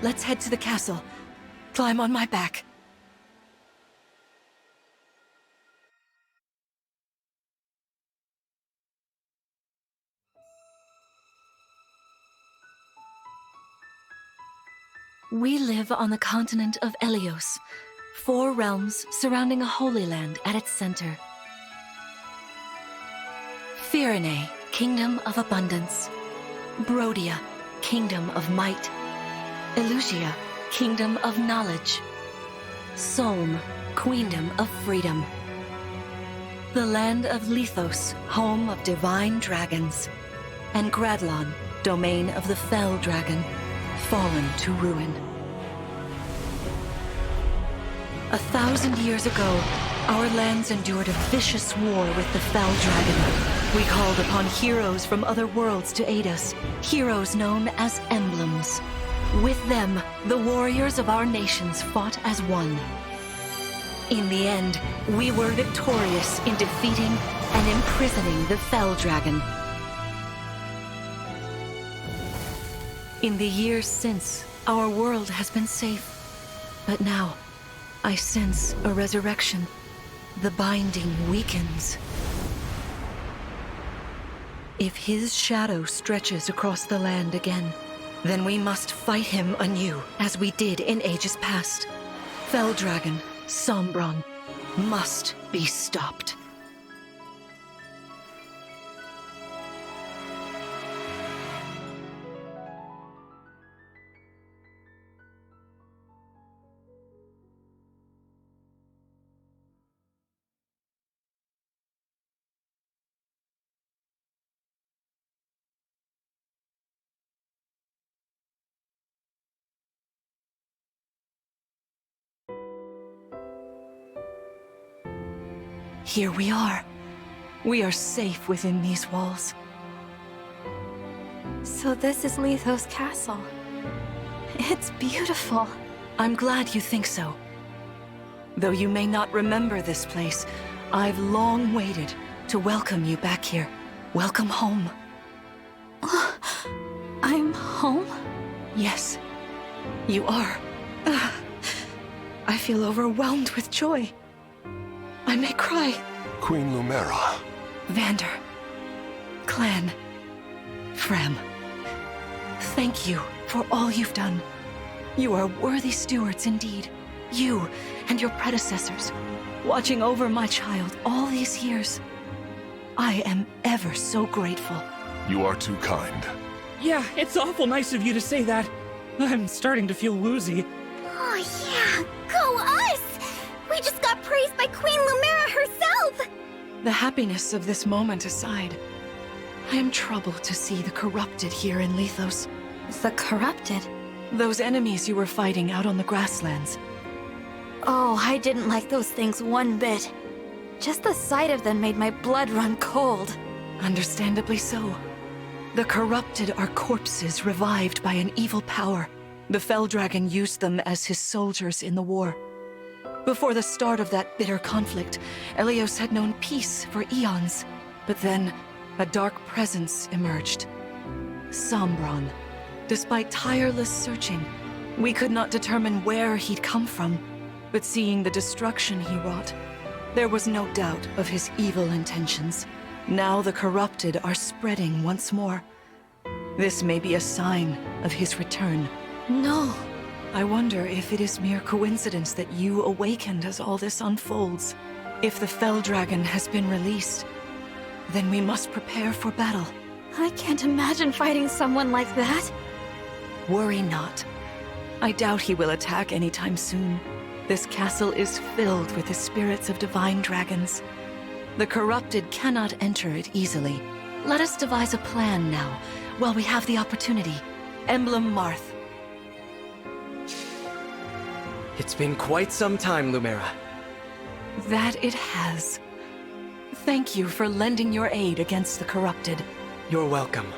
let's head to the castle. Climb on my back. We live on the continent of Elios, 4 realms surrounding a holy land at its center. Firene, Kingdom of Abundance. Brodia, Kingdom of Might. Elusia, Kingdom of Knowledge. Solm, Queendom of Freedom. The land of Lithos, home of divine dragons. And Gradlon, domain of the fell dragon, fallen to ruin. 1,000 years ago, our lands endured a vicious war with the fell dragon. We called upon heroes from other worlds to aid us, heroes known as Emblems. With them, the warriors of our nations fought as one. In the end, we were victorious in defeating and imprisoning the fell dragon. In the years since, our world has been safe. But now, I sense a resurrection. The binding weakens. If his shadow stretches across the land again, then we must fight him anew, as we did in ages past. Fell Dragon, Sombron, must be stopped. Here we are. We are safe within these walls. So this is Lithos Castle. It's beautiful. I'm glad you think so. Though you may not remember this place, I've long waited to welcome you back here. Welcome home. I'm home? Yes, you are. I feel overwhelmed with joy. I may cry. Queen Lumera. Vander. Clan. Frem. Thank you for all you've done. You are worthy stewards indeed. You and your predecessors, watching over my child all these years. I am ever so grateful. You are too kind. Yeah, it's awful nice of you to say that. I'm starting to feel woozy. Oh yeah, go us! We just got praised by Queen Lumera herself! The happiness of this moment aside, I am troubled to see the corrupted here in Lithos. The corrupted? Those enemies you were fighting out on the grasslands. Oh, I didn't like those things one bit. Just the sight of them made my blood run cold. Understandably so. The corrupted are corpses revived by an evil power. The Fell Dragon used them as his soldiers in the war. Before the start of that bitter conflict, Elios had known peace for eons. But then, a dark presence emerged. Sombron. Despite tireless searching, we could not determine where he'd come from. But seeing the destruction he wrought, there was no doubt of his evil intentions. Now the corrupted are spreading once more. This may be a sign of his return. No. I wonder if it is mere coincidence that you awakened as all this unfolds. If the Fell Dragon has been released, then we must prepare for battle. I can't imagine fighting someone like that. Worry not. I doubt he will attack anytime soon. This castle is filled with the spirits of divine dragons. The corrupted cannot enter it easily. Let us devise a plan now, while we have the opportunity. Emblem Marth. It's been quite some time, Lumera. That it has. Thank you for lending your aid against the corrupted. You're welcome.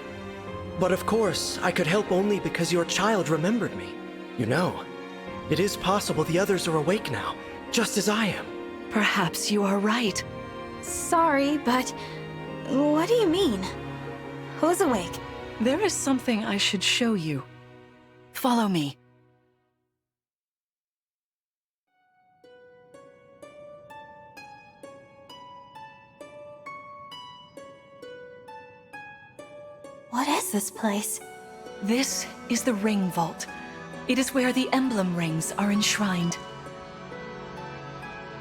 But of course, I could help only because your child remembered me. You know, it is possible the others are awake now, just as I am. Perhaps you are right. Sorry, but what do you mean? Who's awake? There is something I should show you. Follow me. What is this place? This is the Ring Vault. It is where the Emblem rings are enshrined.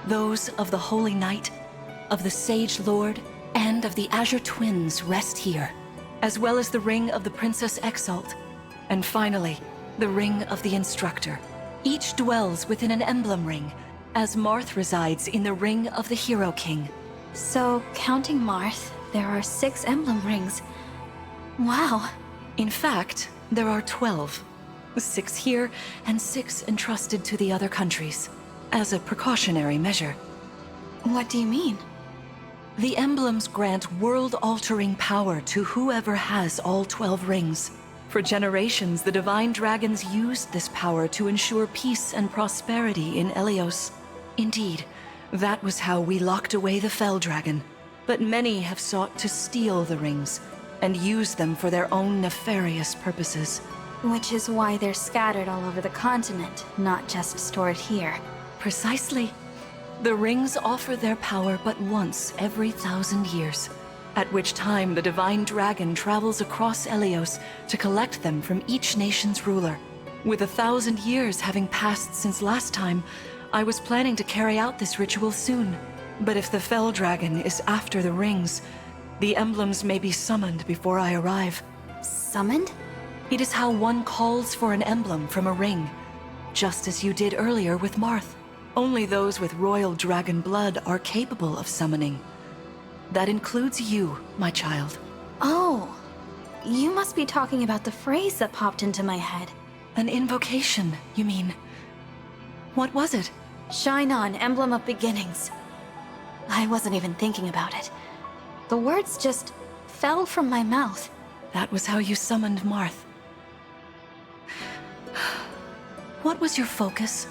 Those of the Holy Knight, of the Sage Lord, and of the Azure Twins rest here, as well as the Ring of the Princess Exalt, and finally, the Ring of the Instructor. Each dwells within an Emblem ring, as Marth resides in the Ring of the Hero King. So, counting Marth, there are 6 Emblem rings. Wow. In fact, there are 12. 6 here, and 6 entrusted to the other countries, as a precautionary measure. What do you mean? The emblems grant world-altering power to whoever has all 12 rings. For generations, the Divine Dragons used this power to ensure peace and prosperity in Elyos. Indeed, that was how we locked away the Fell Dragon. But many have sought to steal the rings, and use them for their own nefarious purposes. Which is why they're scattered all over the continent, not just stored here. Precisely. The rings offer their power but once every 1,000 years, at which time the Divine Dragon travels across Elyos to collect them from each nation's ruler. With 1,000 years having passed since last time, I was planning to carry out this ritual soon. But if the Fell Dragon is after the rings, the emblems may be summoned before I arrive. Summoned? It is how one calls for an emblem from a ring, just as you did earlier with Marth. Only those with royal dragon blood are capable of summoning. That includes you, my child. Oh, you must be talking about the phrase that popped into my head. An invocation, you mean? What was it? Shine on, Emblem of Beginnings. I wasn't even thinking about it. The words just fell from my mouth. That was how you summoned Marth. What was your focus?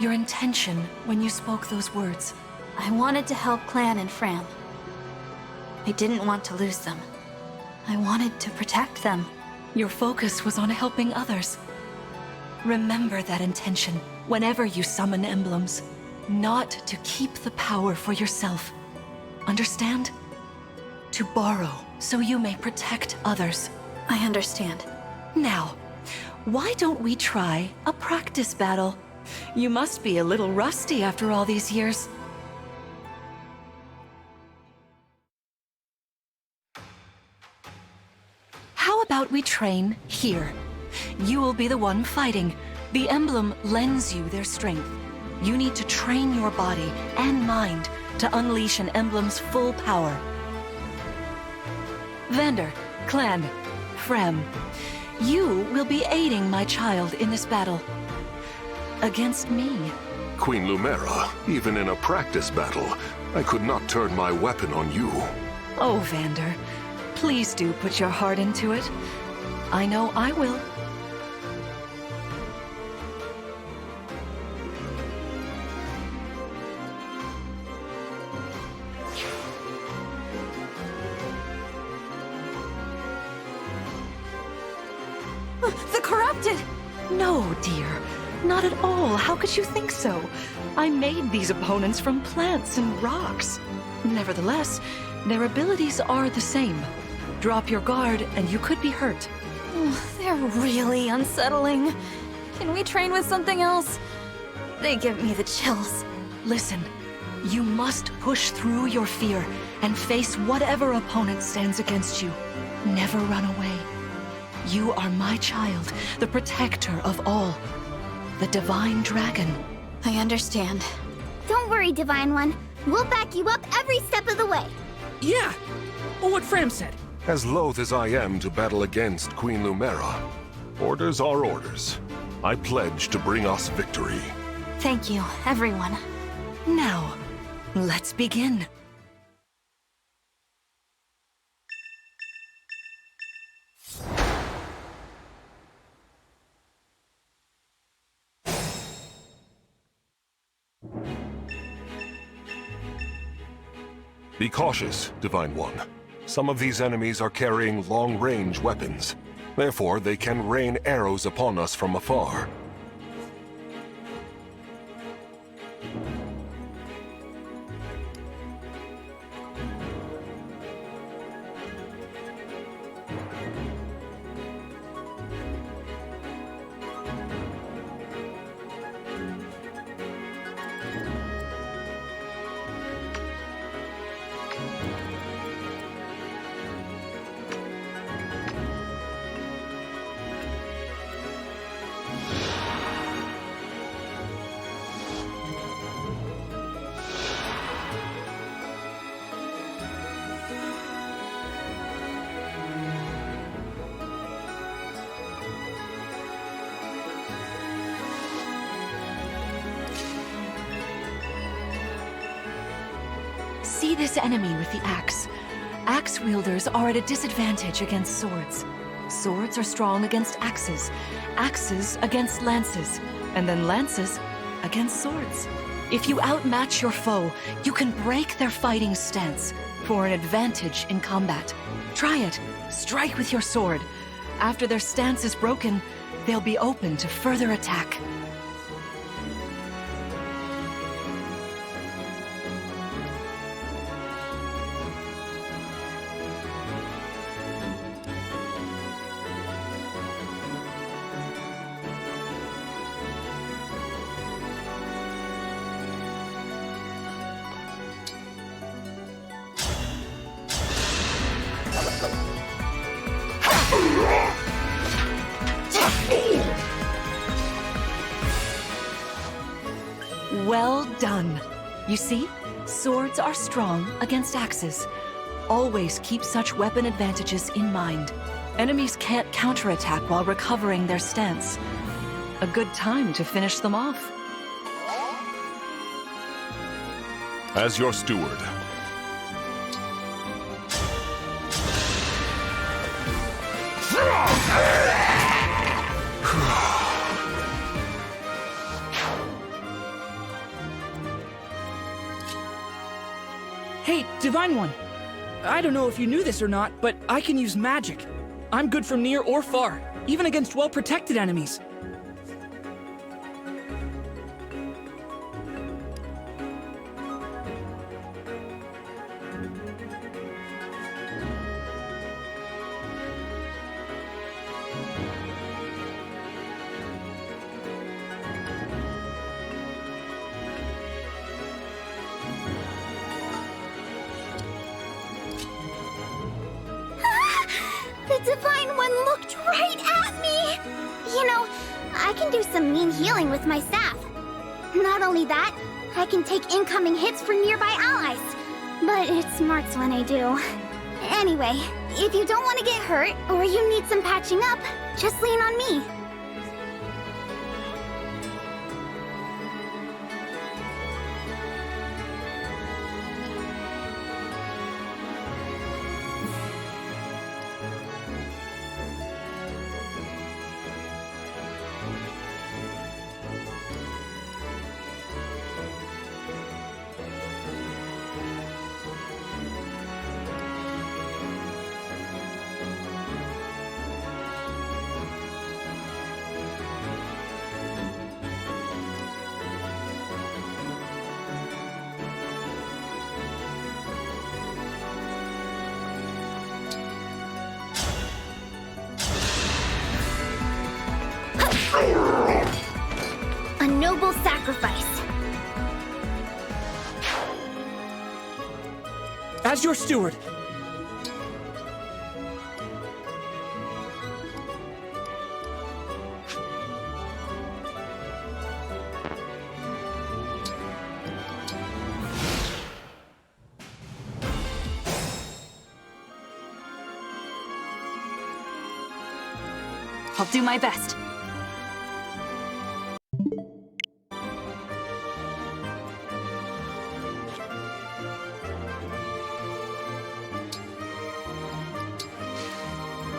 Your intention when you spoke those words? I wanted to help Clan and Fram. I didn't want to lose them. I wanted to protect them. Your focus was on helping others. Remember that intention whenever you summon emblems. Not to keep the power for yourself. Understand? To borrow so you may protect others. I understand. Now, why don't we try a practice battle? You must be a little rusty after all these years. How about we train here? You will be the one fighting. The emblem lends you their strength. You need to train your body and mind to unleash an emblem's full power. Vander, Clan, Frem, you will be aiding my child in this battle. Against me. Queen Lumera, even in a practice battle, I could not turn my weapon on you. Oh, Vander, please do put your heart into it. I know I will. The corrupted! No, dear. Not at all. How could you think so? I made these opponents from plants and rocks. Nevertheless, their abilities are the same. Drop your guard and you could be hurt. They're really unsettling. Can we train with something else? They give me the chills. Listen, you must push through your fear and face whatever opponent stands against you. Never run away. You are my child, the protector of all. The Divine Dragon. I understand. Don't worry, Divine One. We'll back you up every step of the way. Yeah! What Fram said. As loath as I am to battle against Queen Lumera, orders are orders. I pledge to bring us victory. Thank you, everyone. Now, let's begin. Be cautious, Divine One. Some of these enemies are carrying long-range weapons. Therefore, they can rain arrows upon us from afar. see this enemy with the axe? Axe wielders are at a disadvantage against swords. Swords are strong against axes, axes against lances, and then lances against swords. If you outmatch your foe, you can break their fighting stance for an advantage in combat. Try it. Strike with your sword. After their stance is broken, they'll be open to further attack. Well done. You see, swords are strong against axes. Always keep such weapon advantages in mind. Enemies can't counterattack while recovering their stance. A good time to finish them off. As your steward. Hey, Divine One! I don't know if you knew this or not, but I can use magic. I'm good from near or far, even against well-protected enemies. The Divine One looked right at me! You know, I can do some mean healing with my staff. Not only that, I can take incoming hits for nearby allies. But it smarts when I do. Anyway, if you don't want to get hurt, or you need some patching up, just lean on me. A noble sacrifice. As your steward. I'll do my best.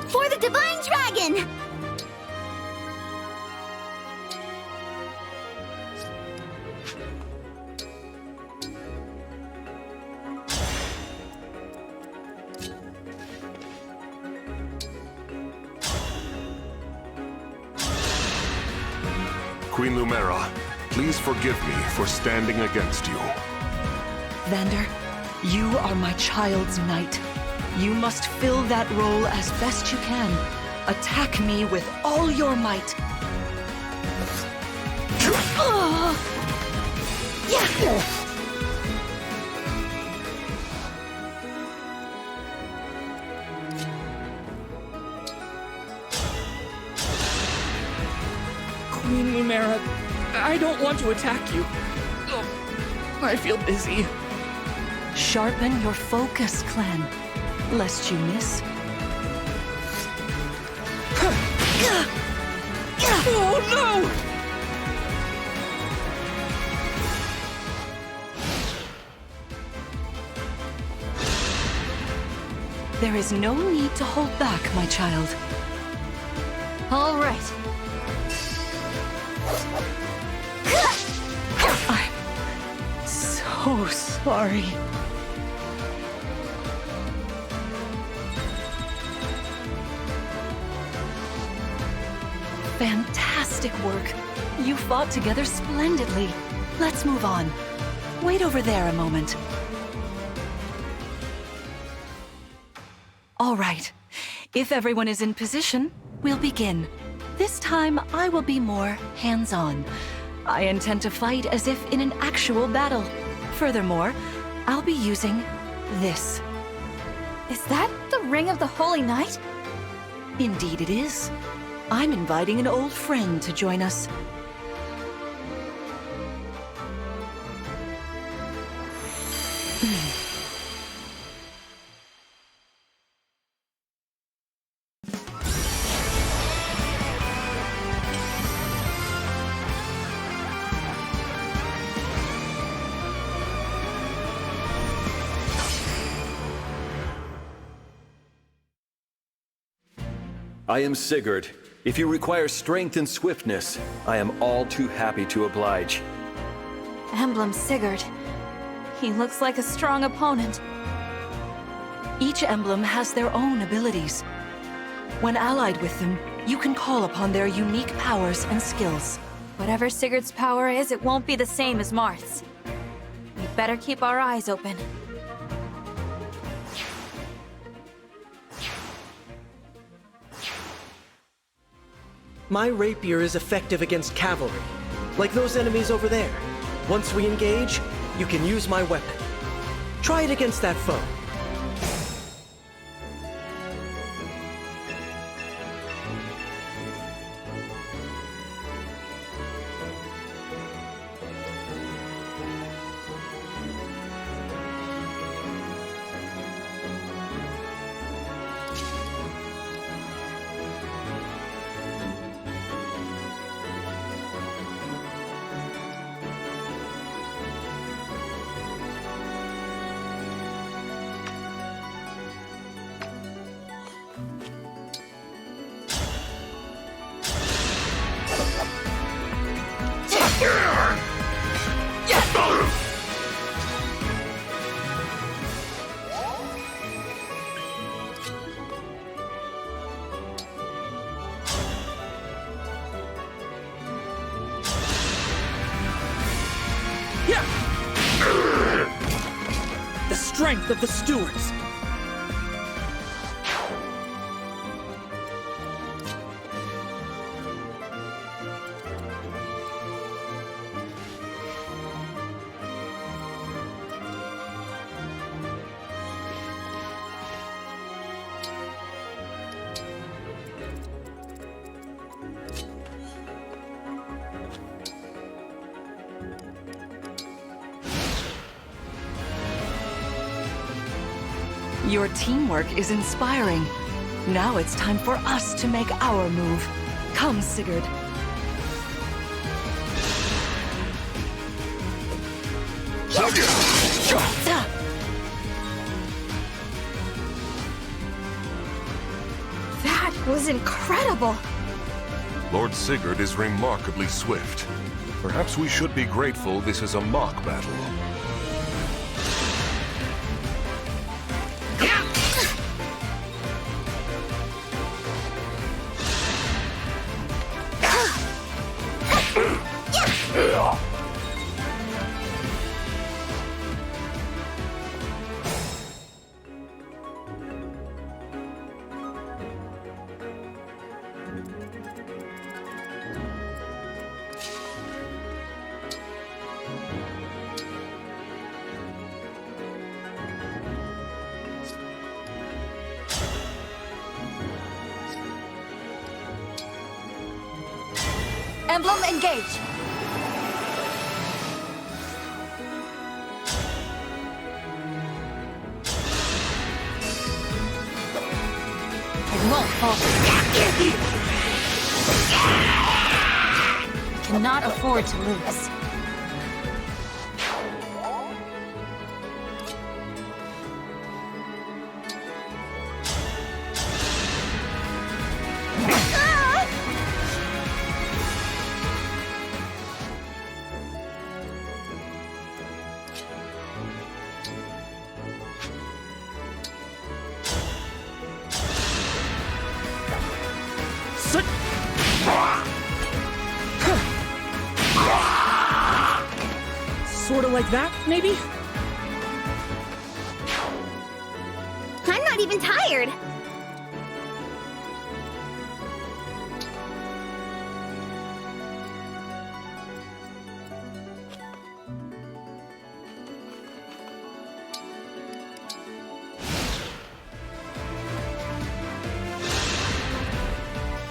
For the Divine Dragon! Queen Lumera, please forgive me for standing against you. Vander, you are my child's knight. You must fill that role as best you can. Attack me with all your might. Queen Lumera, I don't want to attack you. Oh, I feel busy. Sharpen your focus, clan, lest you miss. Oh no! There is no need to hold back, my child. All right. I'm so sorry. Fantastic work. You fought together splendidly. Let's move on. Wait over there a moment. All right. If everyone is in position, we'll begin. This time, I will be more hands-on. I intend to fight as if in an actual battle. Furthermore, I'll be using this. Is that the Ring of the Holy Knight? Indeed it is. I'm inviting an old friend to join us. I am Sigurd. If you require strength and swiftness, I am all too happy to oblige. Emblem Sigurd. He looks like a strong opponent. Each emblem has their own abilities. When allied with them, you can call upon their unique powers and skills. Whatever Sigurd's power is, it won't be the same as Marth's. We better keep our eyes open. My rapier is effective against cavalry, like those enemies over there. Once we engage, you can use my weapon. Try it against that foe. The strength of the stewards! Your teamwork is inspiring. Now it's time for us to make our move. Come, Sigurd. That was incredible! Lord Sigurd is remarkably swift. Perhaps we should be grateful this is a mock battle. Emblem, engage! It won't falter. Cannot afford to lose. Sorta like that, maybe? I'm not even tired.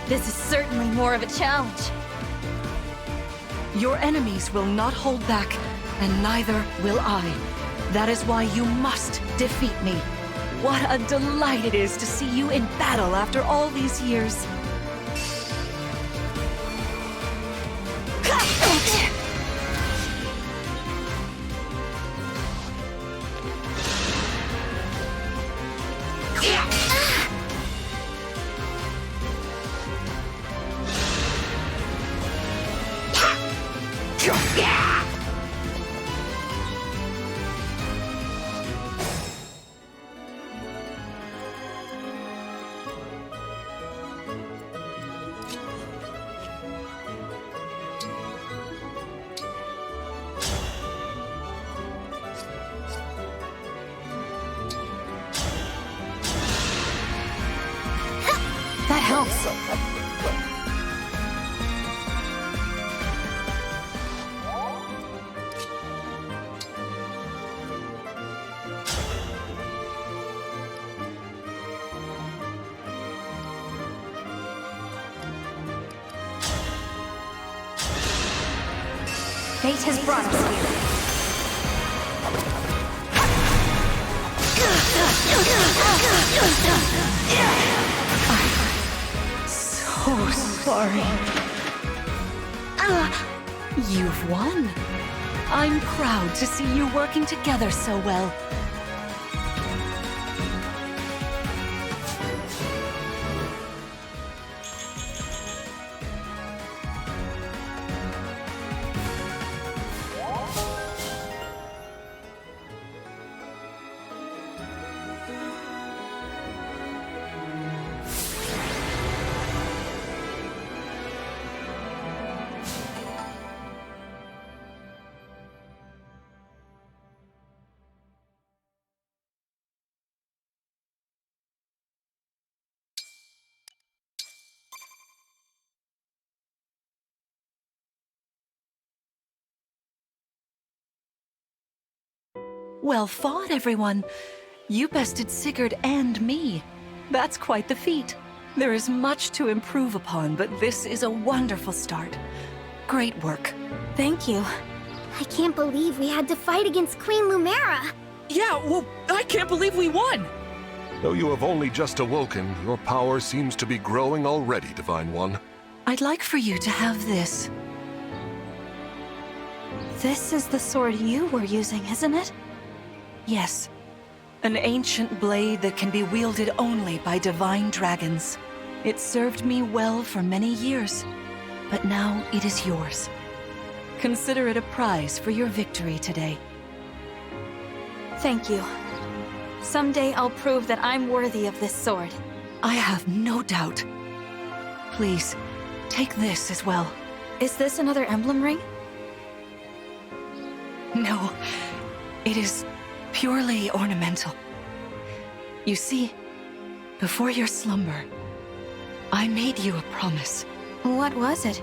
This is certainly more of a challenge. Your enemies will not hold back, and neither will I. That is why you must defeat me. What a delight it is to see you in battle after all these years. That helps. Fate has brought us Oh, sorry. You've won. I'm proud to see you working together so well. Well fought, everyone. You bested Sigurd and me. That's quite the feat. There is much to improve upon, but this is a wonderful start. Great work. Thank you. I can't believe we had to fight against Queen Lumera. Yeah, well, I can't believe we won! Though you have only just awoken, your power seems to be growing already, Divine One. I'd like for you to have this. This is the sword you were using, isn't it? Yes. An ancient blade that can be wielded only by divine dragons. It served me well for many years, but now it is yours. Consider it a prize for your victory today. Thank you. Someday I'll prove that I'm worthy of this sword. I have no doubt. Please, take this as well. Is this another emblem ring? No, it is purely ornamental. You see, before your slumber, I made you a promise. What was it?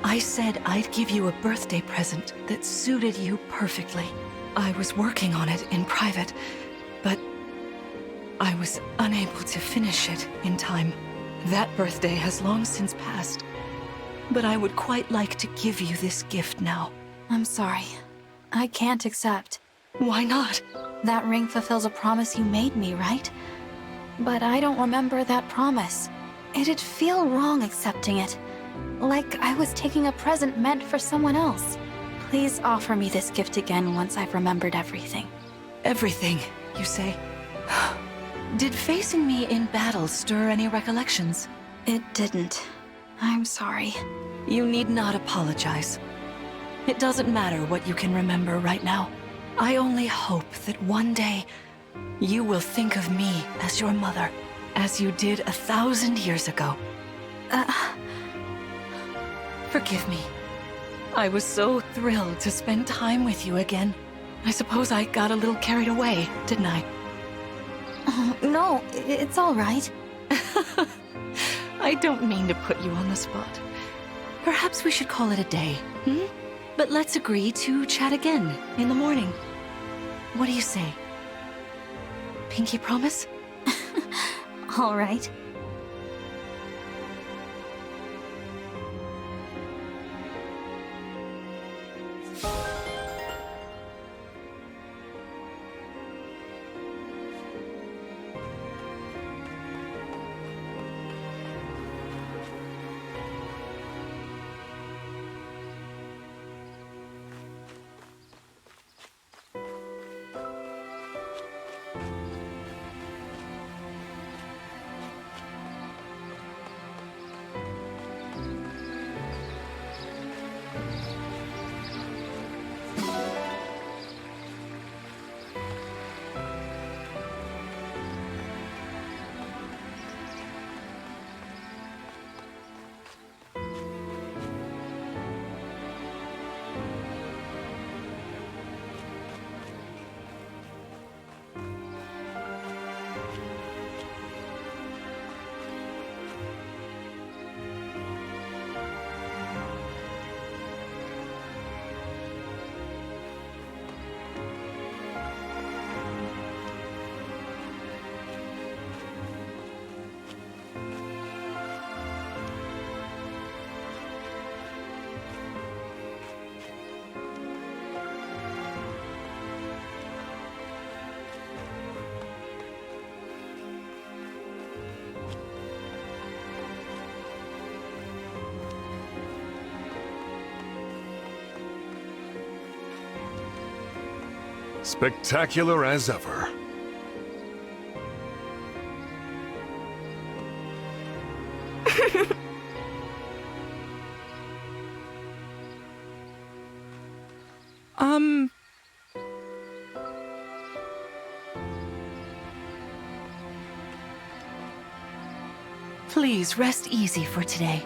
I said I'd give you a birthday present that suited you perfectly. I was working on it in private, but I was unable to finish it in time. That birthday has long since passed, but I would quite like to give you this gift now. I'm sorry. I can't accept. Why not? That ring fulfills a promise you made me, right? But I don't remember that promise. It'd feel wrong accepting it. Like I was taking a present meant for someone else. Please offer me this gift again once I've remembered everything. Everything, you say? Did facing me in battle stir any recollections? It didn't. I'm sorry. You need not apologize. It doesn't matter what you can remember right now. I only hope that one day you will think of me as your mother, as you did 1,000 years ago. Forgive me. I was so thrilled to spend time with you again. I suppose I got a little carried away, didn't I? No, it's all right. I don't mean to put you on the spot. Perhaps we should call it a day, hmm? But let's agree to chat again in the morning. What do you say? Pinky promise? All right. Spectacular as ever. Please rest easy for today.